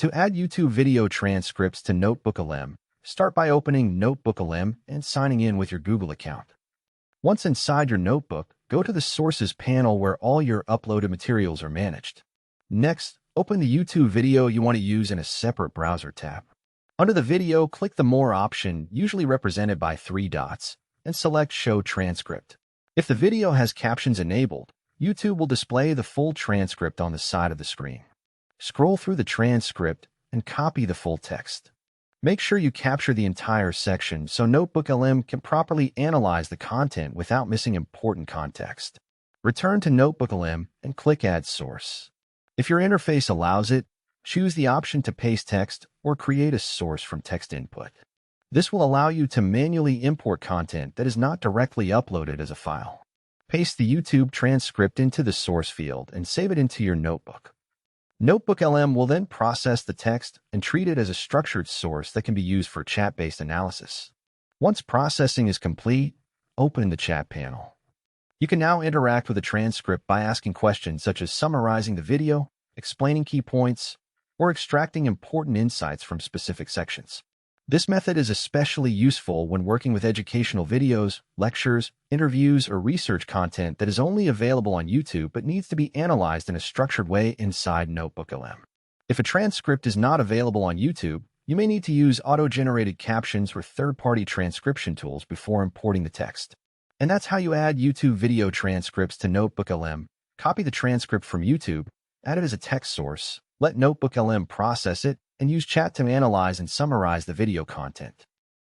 To add YouTube video transcripts to NotebookLM, start by opening NotebookLM and signing in with your Google account. Once inside your notebook, go to the Sources panel where all your uploaded materials are managed. Next, open the YouTube video you want to use in a separate browser tab. Under the video, click the More option, usually represented by 3 dots, and select Show Transcript. If the video has captions enabled, YouTube will display the full transcript on the side of the screen. Scroll through the transcript and copy the full text. Make sure you capture the entire section so NotebookLM can properly analyze the content without missing important context. Return to NotebookLM and click Add Source. If your interface allows it, choose the option to paste text or create a source from text input. This will allow you to manually import content that is not directly uploaded as a file. Paste the YouTube transcript into the source field and save it into your notebook. NotebookLM will then process the text and treat it as a structured source that can be used for chat-based analysis. Once processing is complete, open the chat panel. You can now interact with the transcript by asking questions such as summarizing the video, explaining key points, or extracting important insights from specific sections. This method is especially useful when working with educational videos, lectures, interviews, or research content that is only available on YouTube but needs to be analyzed in a structured way inside NotebookLM. If a transcript is not available on YouTube, you may need to use auto-generated captions or third-party transcription tools before importing the text. And that's how you add YouTube video transcripts to NotebookLM. Copy the transcript from YouTube, add it as a text source, let NotebookLM process it, and use chat to analyze and summarize the video content.